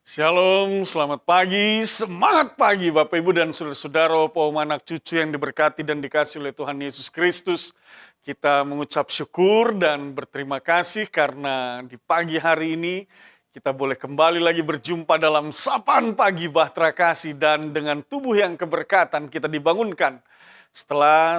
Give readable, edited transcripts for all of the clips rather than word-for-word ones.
Shalom, selamat pagi, semangat pagi Bapak Ibu dan saudara-saudara, Om anak cucu yang diberkati dan dikasih oleh Tuhan Yesus Kristus. Kita mengucap syukur dan berterima kasih karena di pagi hari ini kita boleh kembali lagi berjumpa dalam sapaan pagi Bahtera Kasih, dan dengan tubuh yang keberkatan kita dibangunkan. Setelah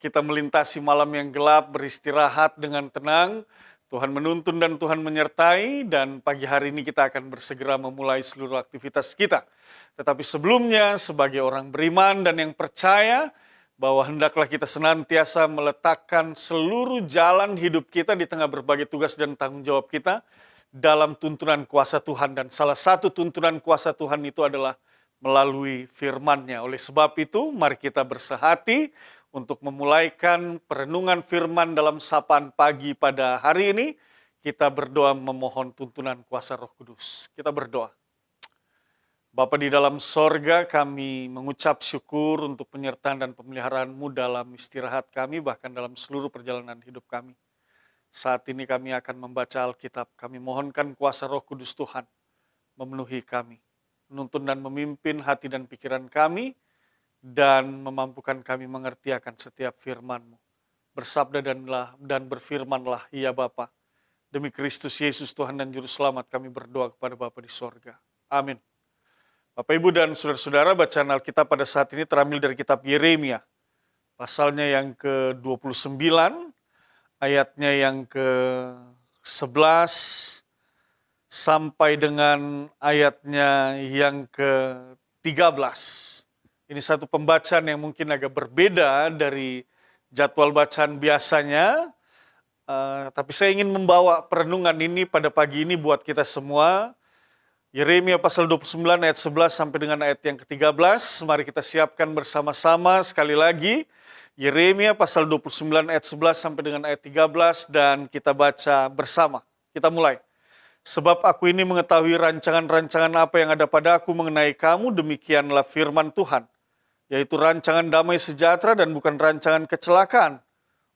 kita melintasi malam yang gelap, beristirahat dengan tenang, Tuhan menuntun dan Tuhan menyertai, dan pagi hari ini kita akan bersegera memulai seluruh aktivitas kita. Tetapi sebelumnya, sebagai orang beriman dan yang percaya bahwa hendaklah kita senantiasa meletakkan seluruh jalan hidup kita di tengah berbagai tugas dan tanggung jawab kita dalam tuntunan kuasa Tuhan. Dan salah satu tuntunan kuasa Tuhan itu adalah melalui firman-Nya. Oleh sebab itu, mari kita bersehati untuk memulaikan perenungan firman dalam sapaan pagi pada hari ini. Kita berdoa memohon tuntunan kuasa Roh Kudus. Kita berdoa. Bapa di dalam sorga, kami mengucap syukur untuk penyertaan dan pemeliharaan-Mu dalam istirahat kami, bahkan dalam seluruh perjalanan hidup kami. Saat ini kami akan membaca Alkitab. Kami mohonkan kuasa Roh Kudus Tuhan memenuhi kami, menuntun dan memimpin hati dan pikiran kami, dan memampukan kami mengerti akan setiap firman-Mu. Bersabda dan berfirmanlah, ya Bapa. Demi Kristus Yesus Tuhan dan Juru Selamat kami berdoa kepada Bapa di sorga. Amin. Bapak, Ibu, dan saudara-saudara, bacaan Alkitab pada saat ini terambil dari kitab Yeremia. Pasalnya yang ke-29, ayatnya yang ke-11, sampai dengan ayatnya yang ke-13. Ini satu pembacaan yang mungkin agak berbeda dari jadwal bacaan biasanya, tapi saya ingin membawa perenungan ini pada pagi ini buat kita semua. Yeremia pasal 29 ayat 11 sampai dengan ayat yang ke-13. Mari kita siapkan bersama-sama sekali lagi. Yeremia pasal 29 ayat 11 sampai dengan ayat 13, dan kita baca bersama. Kita mulai. Sebab aku ini mengetahui rancangan-rancangan apa yang ada padaku mengenai kamu, demikianlah firman Tuhan. Yaitu rancangan damai sejahtera dan bukan rancangan kecelakaan,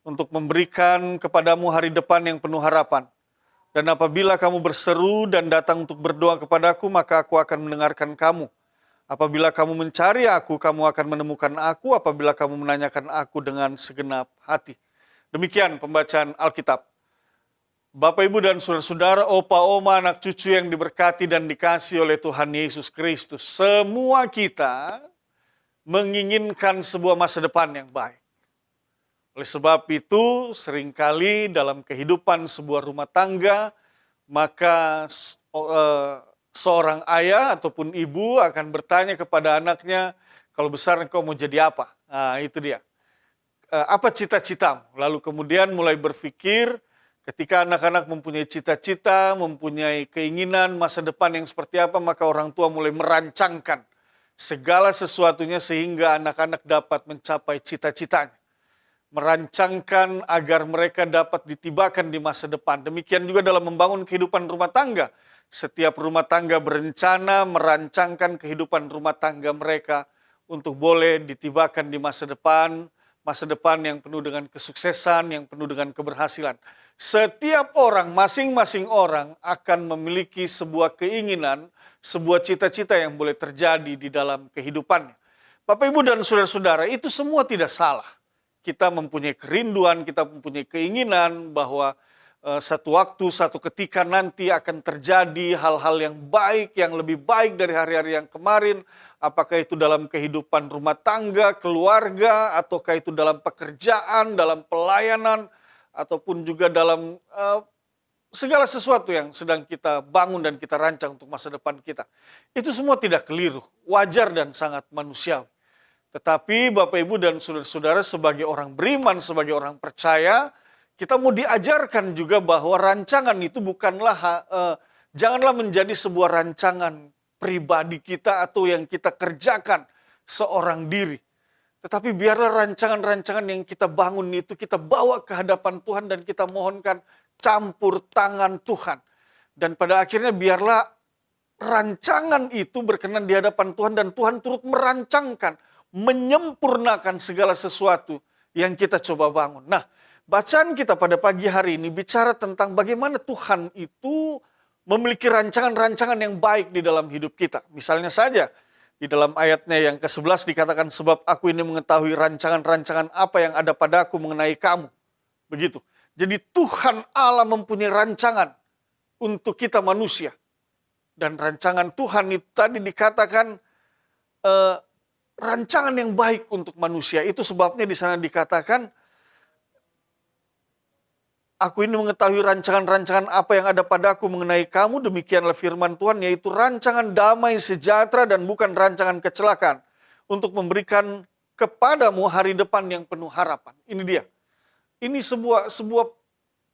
untuk memberikan kepadamu hari depan yang penuh harapan. Dan apabila kamu berseru dan datang untuk berdoa kepadaku, maka aku akan mendengarkan kamu. Apabila kamu mencari aku, kamu akan menemukan aku, apabila kamu menanyakan aku dengan segenap hati. Demikian pembacaan Alkitab. Bapak, Ibu, dan saudara-saudara, opa, oma, anak cucu yang diberkati dan dikasih oleh Tuhan Yesus Kristus. Semua kita menginginkan sebuah masa depan yang baik. Oleh sebab itu, seringkali dalam kehidupan sebuah rumah tangga, maka seorang ayah ataupun ibu akan bertanya kepada anaknya, kalau besar engkau mau jadi apa? Nah, itu dia. Apa cita-citamu? Lalu kemudian mulai berpikir, ketika anak-anak mempunyai cita-cita, mempunyai keinginan masa depan yang seperti apa, maka orang tua mulai merancangkan segala sesuatunya sehingga anak-anak dapat mencapai cita-citanya. Merancangkan agar mereka dapat ditibakan di masa depan. Demikian juga dalam membangun kehidupan rumah tangga. Setiap rumah tangga berencana merancangkan kehidupan rumah tangga mereka untuk boleh ditibakan di masa depan yang penuh dengan kesuksesan, yang penuh dengan keberhasilan. Setiap orang, masing-masing orang akan memiliki sebuah keinginan, sebuah cita-cita yang boleh terjadi di dalam kehidupannya. Bapak, Ibu, dan saudara-saudara, itu semua tidak salah. Kita mempunyai kerinduan, kita mempunyai keinginan bahwa satu waktu, satu ketika nanti akan terjadi hal-hal yang baik, yang lebih baik dari hari-hari yang kemarin. Apakah itu dalam kehidupan rumah tangga, keluarga, ataukah itu dalam pekerjaan, dalam pelayanan, ataupun juga dalam segala sesuatu yang sedang kita bangun dan kita rancang untuk masa depan kita. Itu semua tidak keliru, wajar dan sangat manusiawi. Tetapi Bapak, Ibu, dan saudara-saudara, sebagai orang beriman, sebagai orang percaya, kita mau diajarkan juga bahwa rancangan itu bukanlah, janganlah menjadi sebuah rancangan pribadi kita atau yang kita kerjakan seorang diri. Tetapi biarlah rancangan-rancangan yang kita bangun itu kita bawa ke hadapan Tuhan dan kita mohonkan campur tangan Tuhan. Dan pada akhirnya biarlah rancangan itu berkenan di hadapan Tuhan dan Tuhan turut merancangkan, menyempurnakan segala sesuatu yang kita coba bangun. Nah, bacaan kita pada pagi hari ini bicara tentang bagaimana Tuhan itu memiliki rancangan-rancangan yang baik di dalam hidup kita. Misalnya saja, di dalam ayatnya yang ke-11 dikatakan, sebab aku ini mengetahui rancangan-rancangan apa yang ada padaku mengenai kamu. Begitu. Jadi Tuhan Allah mempunyai rancangan untuk kita manusia. Dan rancangan Tuhan itu tadi dikatakan rancangan yang baik untuk manusia. Itu sebabnya di sana dikatakan, aku ini mengetahui rancangan-rancangan apa yang ada padaku mengenai kamu, demikianlah firman Tuhan, yaitu rancangan damai sejahtera dan bukan rancangan kecelakaan, untuk memberikan kepadamu hari depan yang penuh harapan. Ini dia. Ini sebuah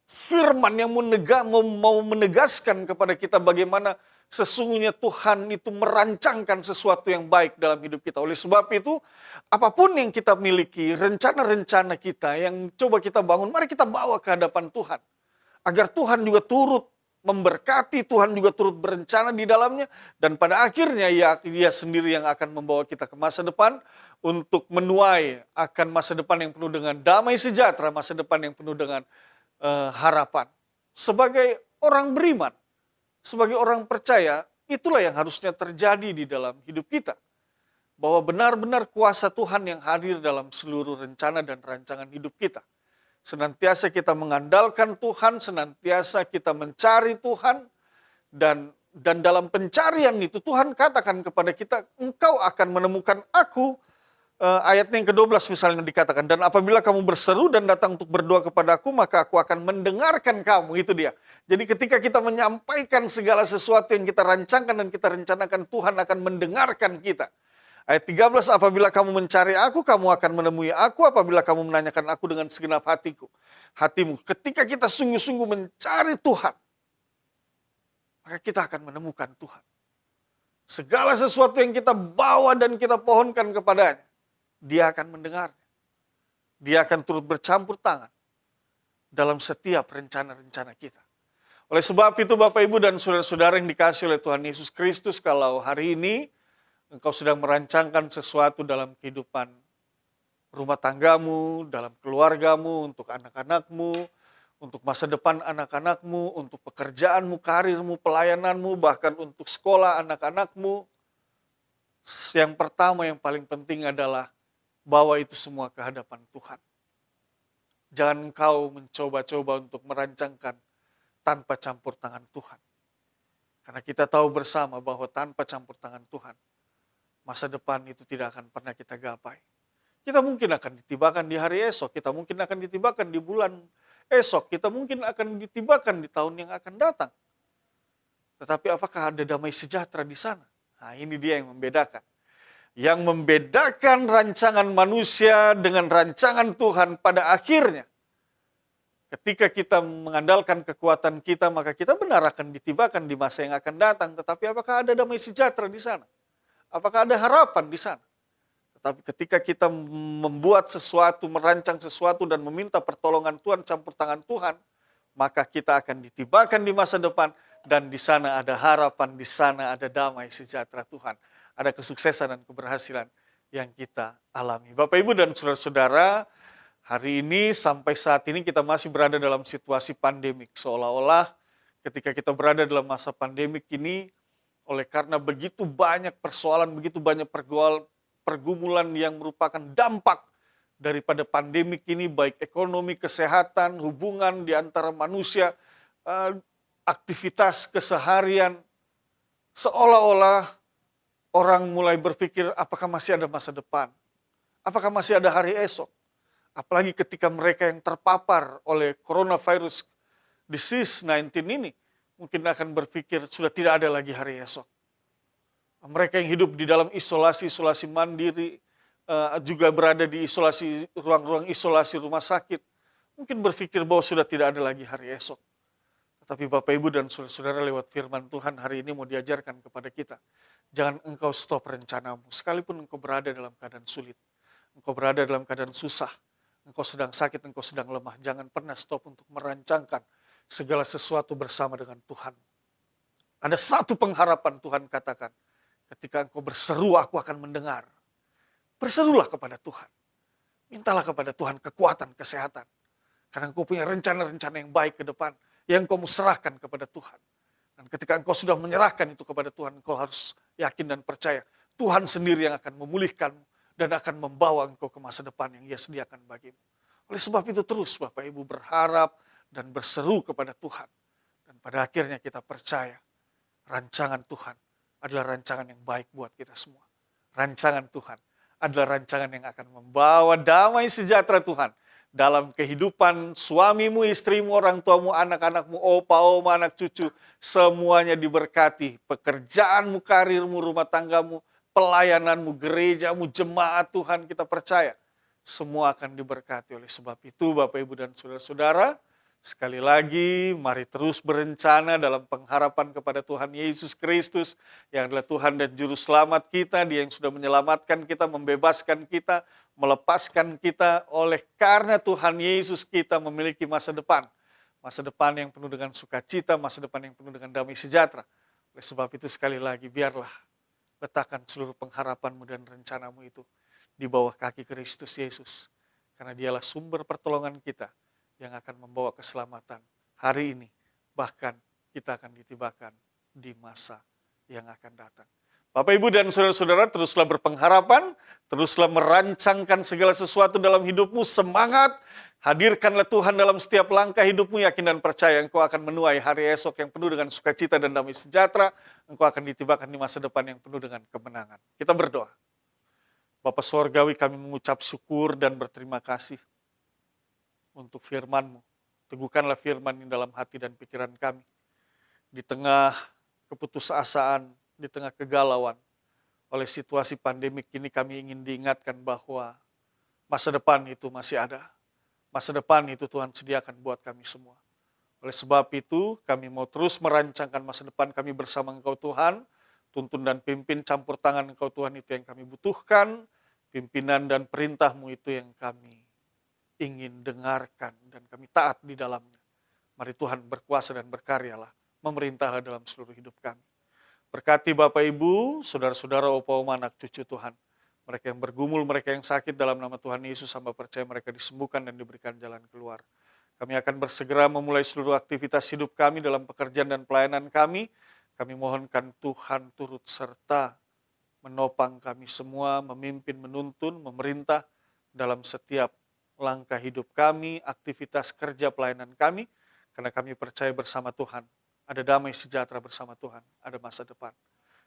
firman yang mau menegaskan kepada kita bagaimana sesungguhnya Tuhan itu merancangkan sesuatu yang baik dalam hidup kita. Oleh sebab itu, apapun yang kita miliki, rencana-rencana kita yang coba kita bangun, mari kita bawa ke hadapan Tuhan. Agar Tuhan juga turut memberkati, Tuhan juga turut berencana di dalamnya. Dan pada akhirnya Dia sendiri yang akan membawa kita ke masa depan untuk menuai akan masa depan yang penuh dengan damai sejahtera, masa depan yang penuh dengan harapan. Sebagai orang beriman, sebagai orang percaya, itulah yang harusnya terjadi di dalam hidup kita. Bahwa benar-benar kuasa Tuhan yang hadir dalam seluruh rencana dan rancangan hidup kita. Senantiasa kita mengandalkan Tuhan, senantiasa kita mencari Tuhan, dan dalam pencarian itu Tuhan katakan kepada kita, engkau akan menemukan aku. Ayatnya yang ke-12 misalnya dikatakan, dan apabila kamu berseru dan datang untuk berdoa kepadaku, maka aku akan mendengarkan kamu. Itu dia. Jadi ketika kita menyampaikan segala sesuatu yang kita rancangkan dan kita rencanakan, Tuhan akan mendengarkan kita. Ayat 13, apabila kamu mencari aku, kamu akan menemui aku, apabila kamu menanyakan aku dengan segenap hatimu. Ketika kita sungguh-sungguh mencari Tuhan, maka kita akan menemukan Tuhan. Segala sesuatu yang kita bawa dan kita pohonkan kepadanya, Dia akan mendengarnya. Dia akan turut bercampur tangan dalam setiap rencana-rencana kita. Oleh sebab itu Bapak Ibu dan saudara-saudara yang dikasihi oleh Tuhan Yesus Kristus, kalau hari ini engkau sedang merancangkan sesuatu dalam kehidupan rumah tanggamu, dalam keluargamu, untuk anak-anakmu, untuk masa depan anak-anakmu, untuk pekerjaanmu, karirmu, pelayananmu, bahkan untuk sekolah anak-anakmu, yang pertama yang paling penting adalah bawa itu semua ke hadapan Tuhan. Jangan engkau mencoba-coba untuk merancangkan tanpa campur tangan Tuhan. Karena kita tahu bersama bahwa tanpa campur tangan Tuhan, masa depan itu tidak akan pernah kita gapai. Kita mungkin akan ditibakan di hari esok, kita mungkin akan ditibakan di bulan esok, kita mungkin akan ditibakan di tahun yang akan datang. Tetapi apakah ada damai sejahtera di sana? Nah, ini dia yang membedakan. Yang membedakan rancangan manusia dengan rancangan Tuhan pada akhirnya. Ketika kita mengandalkan kekuatan kita, maka kita benar akan ditibakan di masa yang akan datang. Tetapi apakah ada damai sejahtera di sana? Apakah ada harapan di sana? Tetapi ketika kita membuat sesuatu, merancang sesuatu dan meminta pertolongan Tuhan, campur tangan Tuhan, maka kita akan ditibakan di masa depan dan di sana ada harapan, di sana ada damai sejahtera Tuhan. Ada kesuksesan dan keberhasilan yang kita alami. Bapak, Ibu, dan saudara-saudara, hari ini sampai saat ini kita masih berada dalam situasi pandemik. Seolah-olah ketika kita berada dalam masa pandemik ini, oleh karena begitu banyak persoalan, begitu banyak pergumulan yang merupakan dampak daripada pandemik ini, baik ekonomi, kesehatan, hubungan di antara manusia, aktivitas keseharian, seolah-olah orang mulai berpikir, apakah masih ada masa depan? Apakah masih ada hari esok? Apalagi ketika mereka yang terpapar oleh coronavirus disease 19 ini, mungkin akan berpikir, sudah tidak ada lagi hari esok. Mereka yang hidup di dalam isolasi mandiri, juga berada di ruang-ruang isolasi rumah sakit, mungkin berpikir bahwa sudah tidak ada lagi hari esok. Tapi Bapak, Ibu, dan saudara-saudara, lewat firman Tuhan hari ini mau diajarkan kepada kita. Jangan engkau stop rencanamu, sekalipun engkau berada dalam keadaan sulit. Engkau berada dalam keadaan susah. Engkau sedang sakit, engkau sedang lemah. Jangan pernah stop untuk merancangkan segala sesuatu bersama dengan Tuhan. Ada satu pengharapan Tuhan katakan. Ketika engkau berseru, aku akan mendengar. Berserulah kepada Tuhan. Mintalah kepada Tuhan kekuatan, kesehatan. Karena engkau punya rencana-rencana yang baik ke depan. Yang kau serahkan kepada Tuhan. Dan ketika engkau sudah menyerahkan itu kepada Tuhan, engkau harus yakin dan percaya Tuhan sendiri yang akan memulihkanmu dan akan membawa engkau ke masa depan yang Ia sediakan bagimu. Oleh sebab itu terus Bapak Ibu berharap dan berseru kepada Tuhan. Dan pada akhirnya kita percaya rancangan Tuhan adalah rancangan yang baik buat kita semua. Rancangan Tuhan adalah rancangan yang akan membawa damai sejahtera Tuhan dalam kehidupan suamimu, istrimu, orang tuamu, anak-anakmu, opa, oma, anak cucu. Semuanya diberkati. Pekerjaanmu, karirmu, rumah tanggamu, pelayananmu, gerejamu, jemaat Tuhan kita percaya. Semua akan diberkati. Oleh sebab itu Bapak Ibu dan saudara-saudara, sekali lagi mari terus berencana dalam pengharapan kepada Tuhan Yesus Kristus yang adalah Tuhan dan Juru Selamat kita, Dia yang sudah menyelamatkan kita, membebaskan kita, melepaskan kita. Oleh karena Tuhan Yesus kita memiliki masa depan. Masa depan yang penuh dengan sukacita, masa depan yang penuh dengan damai sejahtera. Oleh sebab itu sekali lagi biarlah letakkan seluruh pengharapanmu dan rencanamu itu di bawah kaki Kristus Yesus. Karena Dialah sumber pertolongan kita yang akan membawa keselamatan hari ini. Bahkan kita akan ditibakan di masa yang akan datang. Bapak, Ibu, dan saudara-saudara, teruslah berpengharapan, teruslah merancangkan segala sesuatu dalam hidupmu, semangat, hadirkanlah Tuhan dalam setiap langkah hidupmu, yakin dan percaya engkau akan menuai hari esok yang penuh dengan sukacita dan damai sejahtera, engkau akan ditibakan di masa depan yang penuh dengan kemenangan. Kita berdoa. Bapa Sorgawi, kami mengucap syukur dan berterima kasih untuk firman-Mu. Teguhkanlah firman ini dalam hati dan pikiran kami. Di tengah keputusasaan, di tengah kegalauan, oleh situasi pandemik ini kami ingin diingatkan bahwa masa depan itu masih ada. Masa depan itu Tuhan sediakan buat kami semua. Oleh sebab itu kami mau terus merancangkan masa depan kami bersama Engkau Tuhan. Tuntun dan pimpin campur tangan Engkau Tuhan itu yang kami butuhkan. Pimpinan dan perintah-Mu itu yang kami ingin dengarkan dan kami taat di dalamnya. Mari Tuhan berkuasa dan berkaryalah, memerintahlah dalam seluruh hidup kami. Berkati Bapak Ibu, saudara-saudara, opa oma, anak cucu Tuhan. Mereka yang bergumul, mereka yang sakit, dalam nama Tuhan Yesus, hamba percaya mereka disembuhkan dan diberikan jalan keluar. Kami akan bersegera memulai seluruh aktivitas hidup kami dalam pekerjaan dan pelayanan kami. Kami mohonkan Tuhan turut serta menopang kami semua, memimpin, menuntun, memerintah dalam setiap langkah hidup kami, aktivitas kerja pelayanan kami, karena kami percaya bersama Tuhan, ada damai sejahtera bersama Tuhan, ada masa depan.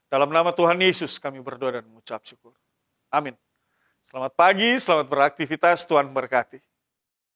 Dalam nama Tuhan Yesus kami berdoa dan mengucap syukur. Amin. Selamat pagi, selamat beraktivitas, Tuhan berkati.